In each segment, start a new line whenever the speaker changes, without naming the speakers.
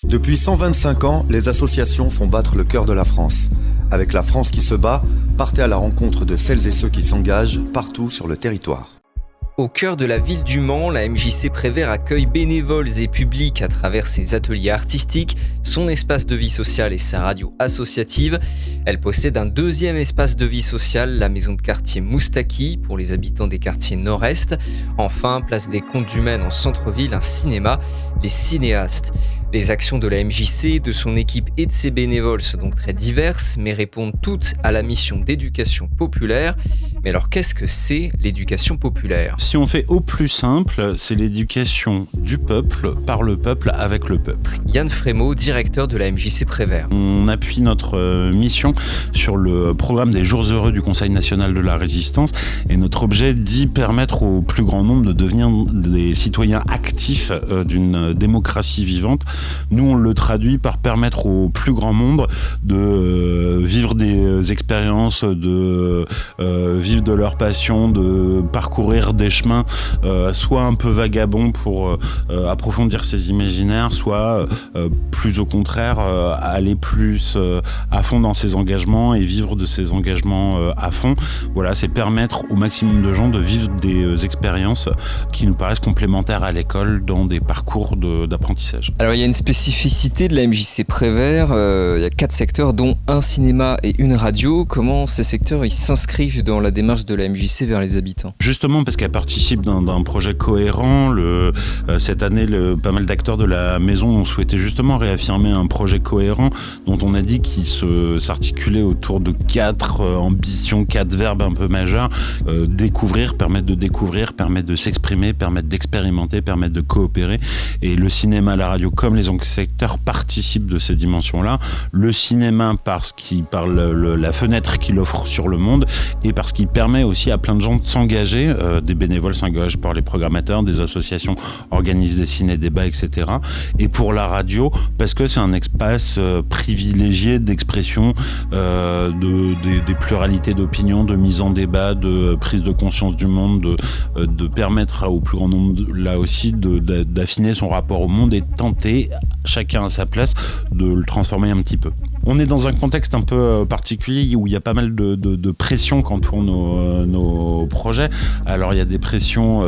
Depuis 125 ans, les associations font battre le cœur de la France. Avec La France qui se bat, partez à la rencontre de celles et ceux qui s'engagent partout sur le territoire.
Au cœur de la ville du Mans, la MJC Prévert accueille bénévoles et publics à travers ses ateliers artistiques, son espace de vie sociale et sa radio associative. Elle possède un deuxième espace de vie sociale, la maison de quartier Moustaki, pour les habitants des quartiers nord-est. Enfin, place des Comptes du Maine en centre-ville, un cinéma, les cinéastes. Les actions de la MJC, de son équipe et de ses bénévoles sont donc très diverses, mais répondent toutes à la mission d'éducation populaire. Mais alors, qu'est-ce que c'est l'éducation populaire ?
Si on fait au plus simple, c'est l'éducation du peuple, par le peuple, avec le peuple.
Yann Frémaux, directeur de la MJC Prévert.
On appuie notre mission sur le programme des Jours Heureux du Conseil national de la résistance et notre objet d'y permettre au plus grand nombre de devenir des citoyens actifs d'une démocratie vivante. Nous, on le traduit par permettre au plus grand nombre de vivre des expériences, de vivre de leur passion, de parcourir des chemins soit un peu vagabonds pour approfondir ses imaginaires, soit plus au contraire aller plus à fond dans ses engagements et vivre de ses engagements à fond. Voilà, c'est permettre au maximum de gens de vivre des expériences qui nous paraissent complémentaires à l'école dans des parcours d'apprentissage.
Alors il y a une spécificité de la MJC Prévert, il y a 4 secteurs dont un cinéma et une radio. Comment ces secteurs ils s'inscrivent dans la démarche de la MJC vers les habitants ?
Justement parce qu'elle participe d'un projet cohérent. Cette année, pas mal d'acteurs de la maison ont souhaité justement réaffirmer un projet cohérent dont on a dit qu'il s'articulait autour de 4 ambitions, 4 verbes un peu majeurs. Découvrir, permettre de s'exprimer, permettre d'expérimenter, permettre de coopérer. Et le cinéma, la radio, comme les autres secteurs, participent de ces dimensions-là. Le cinéma par la fenêtre qu'il offre sur le monde et parce qu'il permet aussi à plein de gens de s'engager. Des bénévoles s'engagent par les programmateurs, des associations organisent des ciné-débats, etc. Et pour la radio, parce que c'est un espace privilégié d'expression des pluralités d'opinions, de mise en débat, de prise de conscience du monde, de permettre au plus grand nombre, là aussi, d'affiner son rapport au monde et de tenter, chacun à sa place, de le transformer un petit peu. On est dans un contexte un peu particulier où il y a pas mal de pression quand on tourne nos projets. Alors il y a des pressions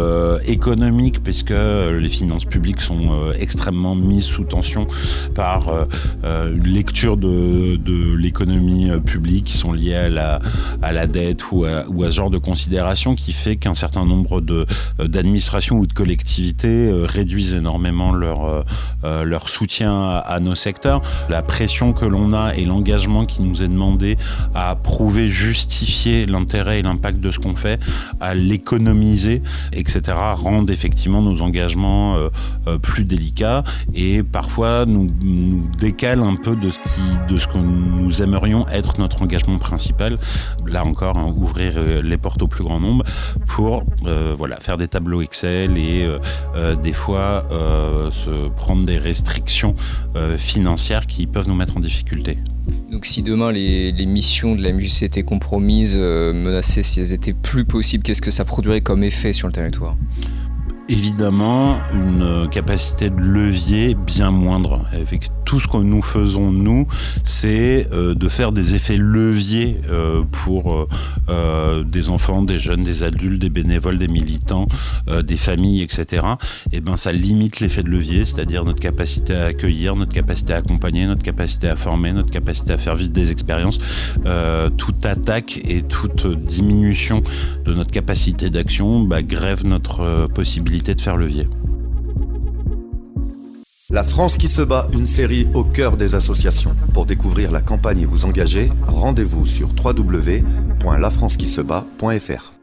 économiques puisque les finances publiques sont extrêmement mises sous tension par une lecture de l'économie publique qui sont liées à la dette ou à ce genre de considération qui fait qu'un certain nombre d'administrations ou de collectivités réduisent énormément leur soutien à nos secteurs. La pression que l'on a et l'engagement qui nous est demandé à prouver, justifier l'intérêt et l'impact de ce qu'on fait, à l'économiser, etc., rendent effectivement nos engagements plus délicats et parfois nous décalent un peu de ce que nous aimerions être notre engagement principal. Là encore, ouvrir les portes au plus grand nombre pour faire des tableaux Excel et des fois se prendre des restrictions financières qui peuvent nous mettre en difficulté.
Donc si demain les missions de la MJC étaient compromises, menacées, si elles étaient plus possibles, qu'est-ce que ça produirait comme effet sur le territoire ?
Évidemment, une capacité de levier bien moindre. Avec tout ce que nous faisons, nous, c'est de faire des effets leviers pour des enfants, des jeunes, des adultes, des bénévoles, des militants, des familles, etc. Et ben, ça limite l'effet de levier, c'est-à-dire notre capacité à accueillir, notre capacité à accompagner, notre capacité à former, notre capacité à faire vivre des expériences. Toute attaque et toute diminution de notre capacité d'action grève notre possibilité de faire levier.
La France qui se bat, une série au cœur des associations. Pour découvrir la campagne et vous engager, rendez-vous sur www.lafrancequisebat.fr.